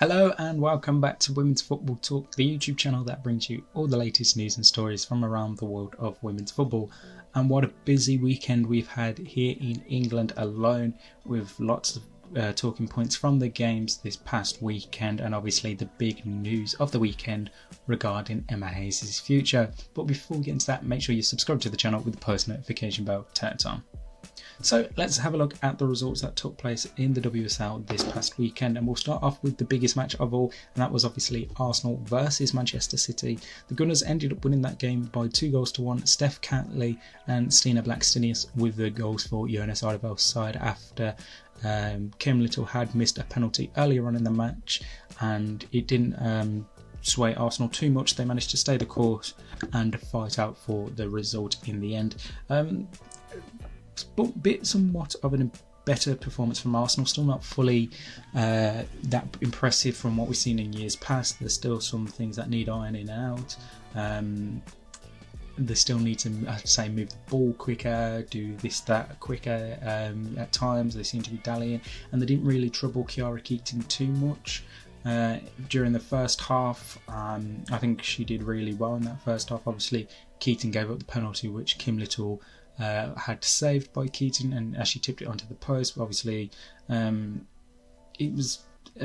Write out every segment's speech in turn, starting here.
Hello and welcome back to Women's Football Talk, the YouTube channel that brings you all the latest news and stories from around the world of women's football. And what a busy weekend we've had here in England alone, with lots of talking points from the games this past weekend, and obviously the big news of the weekend regarding Emma Hayes' future. But before we get into that, make sure you subscribe to the channel with the post notification bell turned on. So let's have a look at the results that took place in the WSL this past weekend, and we'll start off with the biggest match of all, and that was obviously Arsenal versus Manchester City. The Gunners ended up winning that game by 2-1. Steph Catley and Stina Blackstenius with the goals for Jonas Ardevel's side after Kim Little had missed a penalty earlier on in the match, and it didn't sway Arsenal too much. They managed to stay the course and fight out for the result in the end. But somewhat of a better performance from Arsenal, still not fully that impressive from what we've seen in years past. There's still some things that need ironing out. They still need to, say, move the ball quicker, do this, that quicker. At times they seem to be dallying, and they didn't really trouble Chiara Keating too much during the first half. I think she did really well in that first half. Obviously Keating gave up the penalty which Kim Little had saved by Keating, and as she tipped it onto the post. Obviously it was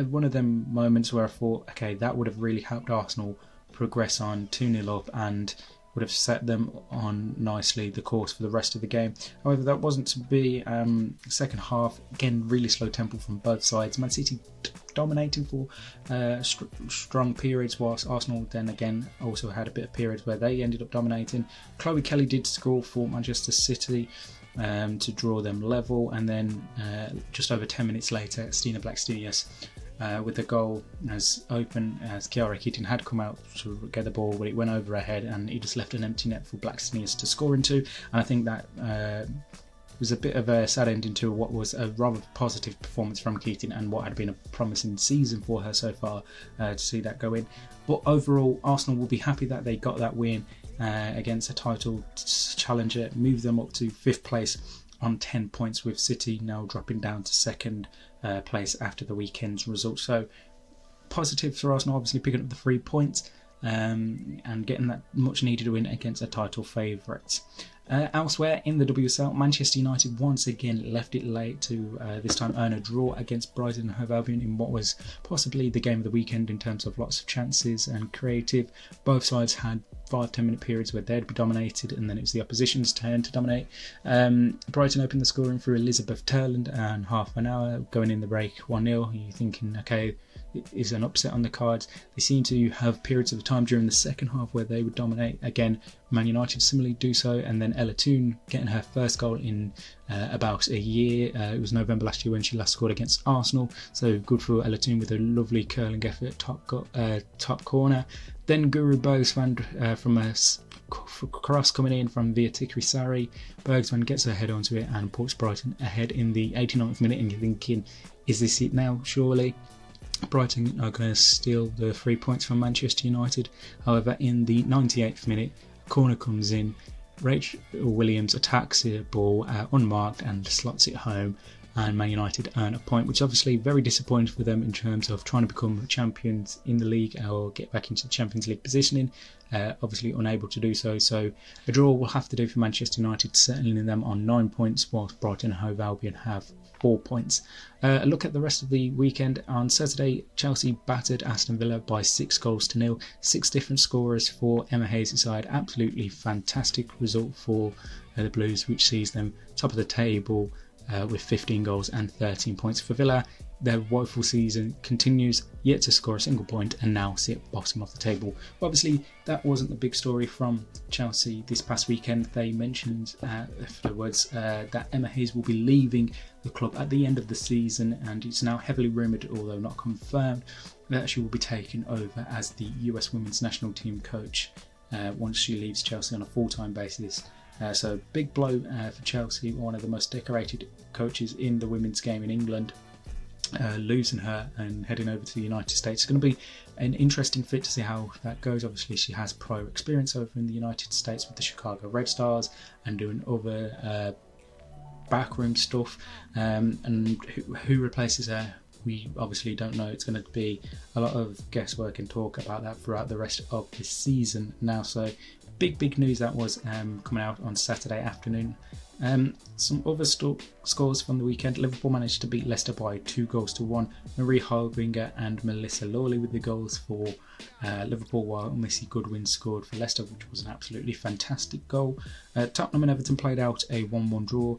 one of them moments where I thought, okay, that would have really helped Arsenal progress on 2-0 up and would have set them on nicely the course for the rest of the game. However, that wasn't to be. Second half, again, really slow tempo from both sides. Man City dominating for strong periods, whilst Arsenal then again also had a bit of periods where they ended up dominating. Chloe Kelly did score for Manchester City to draw them level, and then just over 10 minutes later, Stina Blackstenius with the goal as open as Chiara Keating had come out to get the ball, but it went over her head and he just left an empty net for Blackstenius to score into. And I think that was a bit of a sad ending to what was a rather positive performance from Keating and what had been a promising season for her so far, to see that go in. But overall, Arsenal will be happy that they got that win against a title challenger, move them up to 5th place on 10 points, with City now dropping down to 2nd place after the weekend's result. So positive for Arsenal, obviously picking up the 3 points and getting that much needed win against a title favourite. Elsewhere in the WSL, Manchester United once again left it late to this time earn a draw against Brighton and Hove Albion in what was possibly the game of the weekend in terms of lots of chances and creative. Both sides had 5-10 minute periods where they'd be dominated, and then it was the opposition's turn to dominate. Brighton opened the scoring through Elizabeth Turland, and half an hour going in the break 1-0. You're thinking, okay, is an upset on the cards. They seem to have periods of time during the second half where they would dominate. Again, Man United similarly do so, and then Ella Toone getting her first goal in about a year. It was November last year when she last scored against Arsenal, so good for Ella Toone with a lovely curling effort top corner. Then Guru Bergsman from a cross coming in from Via Tikrisari. Bergsman gets her head onto it and puts Brighton ahead in the 89th minute, and you're thinking, is this it now? Surely Brighton are going to steal the 3 points from Manchester United. However, in the 98th minute, a corner comes in. Rachel Williams attacks the ball unmarked and slots it home, and Man United earn a point, which is obviously very disappointing for them in terms of trying to become champions in the league or get back into the Champions League positioning. Obviously unable to do so, so a draw will have to do for Manchester United, settling them on 9 points, whilst Brighton and Hove Albion have 4 points. A look at the rest of the weekend. On Saturday, Chelsea battered Aston Villa by 6-0. 6 different scorers for Emma Hayes' side. Absolutely fantastic result for the Blues, which sees them top of the table with 15 goals and 13 points. For Villa, their woeful season continues, yet to score a single point, and now sit bottom of the table. But obviously, that wasn't the big story from Chelsea this past weekend. They mentioned afterwards that Emma Hayes will be leaving the club at the end of the season, and it's now heavily rumoured, although not confirmed, that she will be taken over as the US Women's National Team coach once she leaves Chelsea on a full-time basis. So big blow for Chelsea, one of the most decorated coaches in the women's game in England. Losing her and heading over to the United States. It's going to be an interesting fit to see how that goes. Obviously, she has prior experience over in the United States with the Chicago Red Stars and doing other backroom stuff. And who replaces her we obviously don't know. It's going to be a lot of guesswork and talk about that throughout the rest of the season now. So big news that was coming out on Saturday afternoon. Some other scores from the weekend. Liverpool managed to beat Leicester by 2-1. Marie Holbinger and Melissa Lawley with the goals for Liverpool, while Missy Goodwin scored for Leicester, which was an absolutely fantastic goal. Tottenham and Everton played out a 1-1 draw.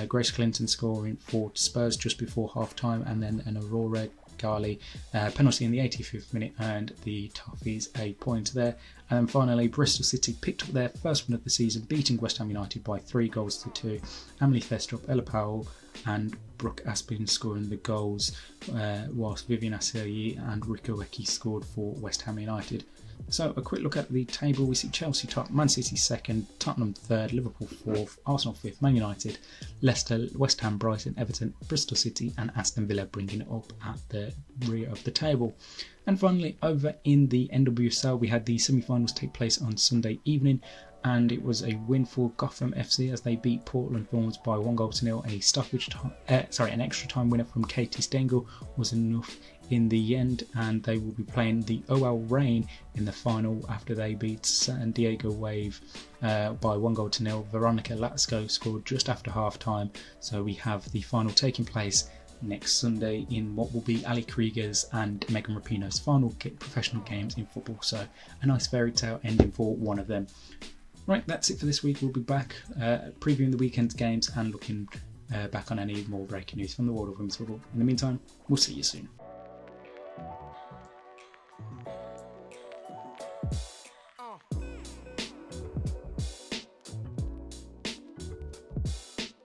Grace Clinton scoring for Spurs just before half time, and then an Aurora Ghali penalty in the 85th minute earned the Toffees a point there. And then finally, Bristol City picked up their first win of the season, beating West Ham United by 3-2. Emily Thestrup, Ella Powell and Brooke Aspin scoring the goals, whilst Vivian Asseyi and Rika Weki scored for West Ham United. So a quick look at the table. We see Chelsea top, Man City second, Tottenham third, Liverpool fourth, Arsenal fifth, Man United, Leicester, West Ham, Brighton, Everton, Bristol City and Aston Villa bringing it up at the rear of the table. And finally, over in the NWSL, we had the semi-finals take place on Sunday evening, and it was a win for Gotham FC as they beat Portland Thorns by 1-0. An extra time winner from Katie Stengel was enough in the end, and they will be playing the OL Reign in the final after they beat San Diego Wave by 1-0. Veronica Latsko scored just after half time, so we have the final taking place next Sunday in what will be Ali Krieger's and Megan Rapinoe's final professional games in football. So a nice fairy tale ending for one of them. Right, that's it for this week. We'll be back previewing the weekend's games and looking back on any more breaking news from the world of women's football. In the meantime, we'll see you soon.